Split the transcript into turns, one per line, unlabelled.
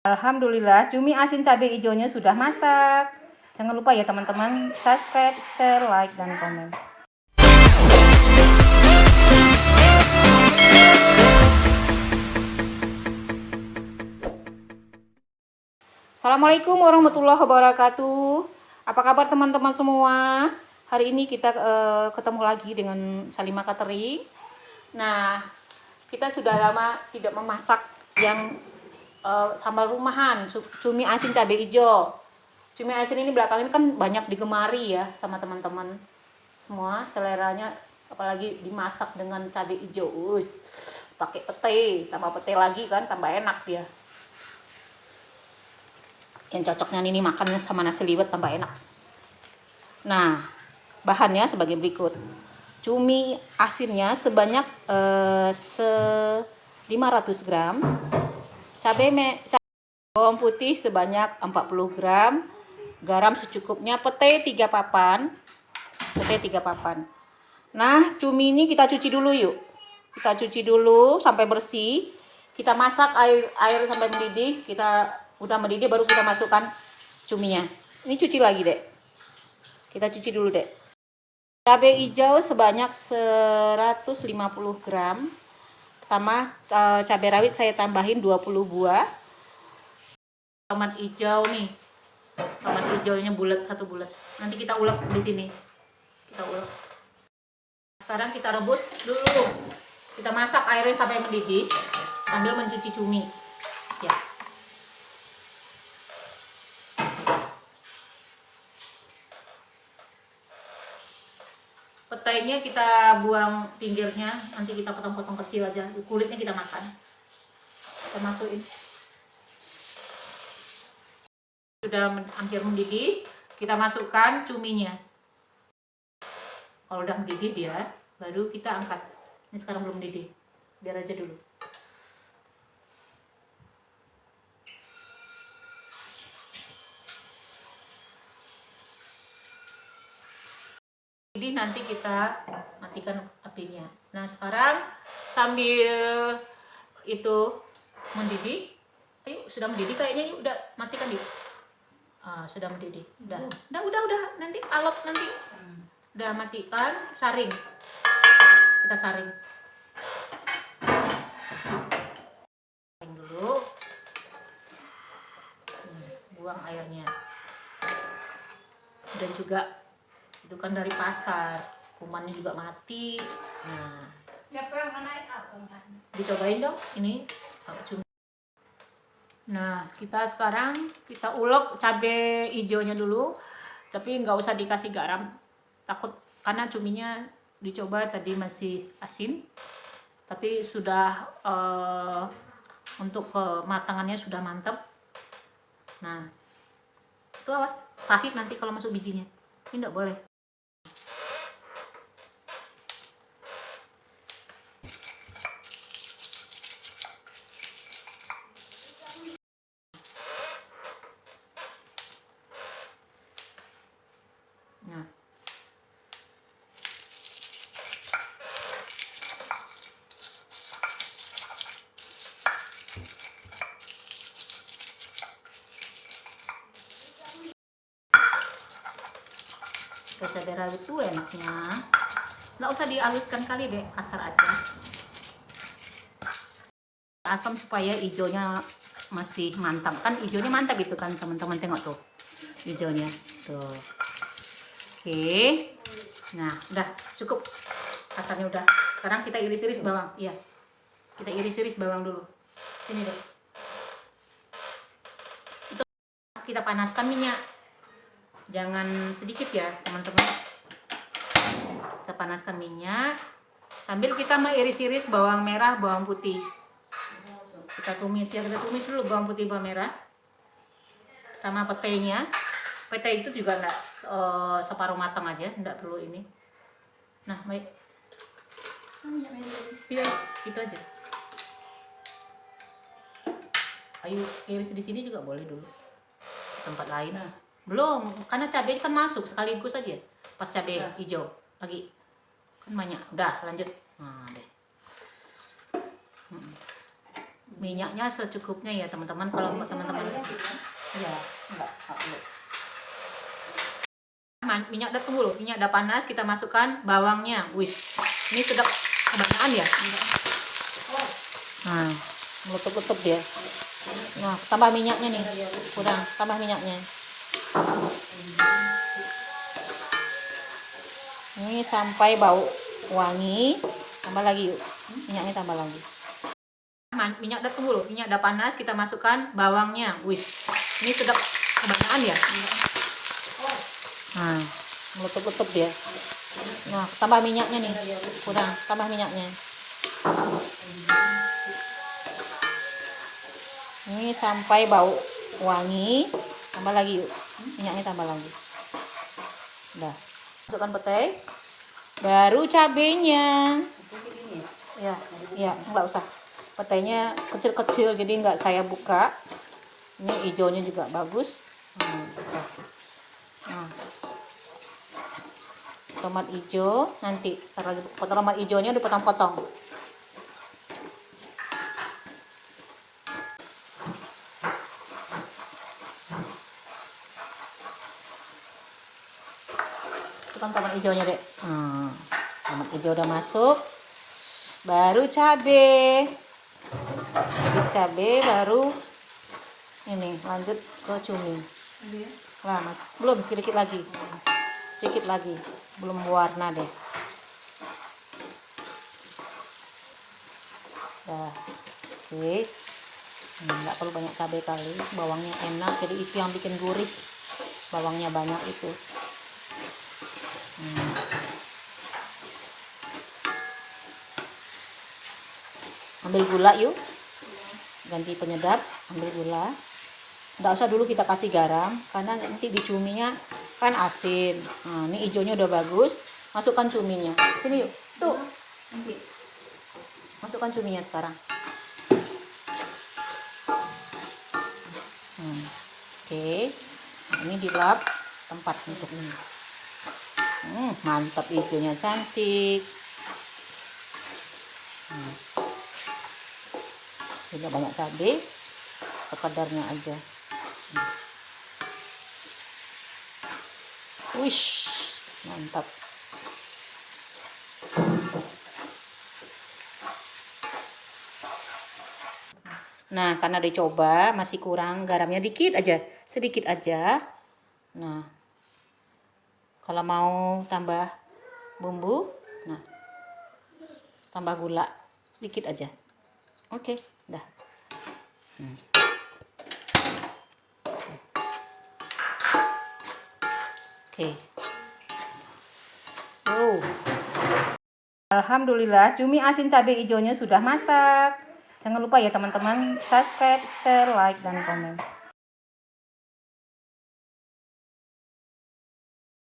Alhamdulillah, cumi asin cabai hijaunya sudah masak. Jangan lupa ya teman-teman, subscribe, share, like, dan komen. Assalamualaikum warahmatullahi wabarakatuh. Apa kabar teman-teman semua? Hari ini kita ketemu lagi dengan Salimah Catering. Nah, kita sudah lama tidak memasak yang sambal rumahan, cumi asin cabai hijau. Cumi asin ini belakangan ini kan banyak digemari ya sama teman-teman semua, seleranya, apalagi dimasak dengan cabai hijau. Pakai pete, tambah pete lagi kan tambah enak dia. Yang cocoknya ini makannya sama nasi liwet tambah enak. Nah, bahannya sebagai berikut. Cumi asinnya sebanyak 500 gram. Bawang putih sebanyak 40 gram, garam secukupnya, pete 3 papan. Nah, cumi ini kita cuci dulu yuk. Kita cuci dulu sampai bersih. Kita masak air sampai mendidih. Kita udah mendidih baru kita masukkan cuminya. Ini cuci lagi, Dek. Kita cuci dulu, Dek. Cabai hijau sebanyak 150 gram. Sama cabai rawit saya tambahin 20 buah. Tomat hijau nih. Tomat hijaunya bulat, 1 bulat. Nanti kita ulek di sini. Kita ulek. Sekarang kita rebus dulu. Kita masak airnya sampai mendidih sambil mencuci cumi. Ya. Petainya kita buang pinggirnya, nanti kita potong-potong kecil aja. Kulitnya kita makan. Kita masukin. Sudah hampir mendidih, kita masukkan cuminya. Kalau udah mendidih dia, baru kita angkat. Ini sekarang belum mendidih, biar aja dulu. Jadi nanti kita matikan apinya. Nah, sekarang sambil itu mendidih, ayo sudah mendidih kayaknya, yuk udah matikan yuk. Sudah mendidih. Udah. Nanti alot nanti. Udah matikan, saring. Kita saring. Saring dulu. Buang airnya. Dan juga itu kan dari pasar, kumannya juga mati. Nah, dicobain dong ini cumi. Nah, kita sekarang kita ulek cabai hijaunya dulu, tapi nggak usah dikasih garam, takut karena cuminya dicoba tadi masih asin, tapi sudah untuk kematangannya sudah mantap. Nah, itu awas pahit nanti kalau masuk bijinya, ini nggak boleh. Nah, cabai rawit tuh enaknya nggak usah dihaluskan kali deh, kasar aja. Asam supaya hijaunya masih mantap, kan hijaunya mantap gitu kan teman-teman, tengok tuh hijaunya tuh. Oke, nah udah cukup kasarnya udah. Sekarang kita iris-iris bawang. Iya, kita iris-iris bawang dulu. Sini deh. Itu kita panaskan minyak, jangan sedikit ya teman-teman. Kita panaskan minyak sambil kita mengiris-iris bawang merah, bawang putih. Kita tumis ya, kita tumis dulu bawang putih, bawang merah sama petenya. Pete itu juga enggak separuh matang aja, enggak perlu ini. Nah, baik. Iya, itu aja. Ayo iris di sini juga boleh dulu. Tempat lain. Nah, belum, karena cabai kan masuk sekaligus aja. Pas cabai hijau lagi kan banyak. Udah, lanjut. Nah, deh. Minyaknya secukupnya ya teman-teman. Kalau teman-teman ya enggak perlu. Minyak udah tunggu loh, minyak udah panas, kita masukkan bawangnya. Wih, ini sudah kebanyakan ya. Nah, meletup-letup dia. Nah, tambah minyaknya nih. Kurang, tambah minyaknya. Ini sampai bau wangi. Tambah lagi yuk. Minyaknya tambah lagi. Minyak udah tunggu loh, minyak udah panas, kita masukkan bawangnya. Wih, ini sudah kebanyakan ya. Nah, meletup-letup dia. Nah, tambah minyaknya nih. Kurang, tambah minyaknya. Ini sampai bau wangi. Tambah lagi yuk. Minyaknya tambah lagi. Udah. Masukkan petai. Baru cabenya. Ya, ya, enggak usah. Petainya kecil-kecil jadi enggak saya buka. Ini hijaunya juga bagus. Nah, tomat hijau nanti lagi tomat hijaunya dipotong-potong. Tukang tomat hijaunya dek. Tomat hijau udah masuk. Baru cabe. Habis cabe baru ini lanjut ke cumi. Lah mas, belum sedikit lagi. Sedikit lagi, belum warna deh. Dah, oke. Nggak perlu banyak cabai kali, bawangnya enak, jadi itu yang bikin gurih. Bawangnya banyak itu. Ambil gula yuk, ganti penyedap, ambil gula. Nggak usah dulu kita kasih garam, karena nanti di cuminya kan asin. Nah, ini hijaunya udah bagus, masukkan cuminya. Sini yuk, tuh. Masukkan cuminya sekarang. Oke, nah, ini dilap tempat untuk ini. Mantap, hijaunya cantik. Tidak banyak cabai, sekadarnya aja. Wish, mantap. Nah, karena dicoba masih kurang garamnya dikit aja, sedikit aja. Nah, kalau mau tambah bumbu, nah tambah gula dikit aja. Oke, dah. Oke. Alhamdulillah, cumi asin cabai hijaunya sudah masak. Jangan lupa ya teman-teman, subscribe, share, like, dan komen.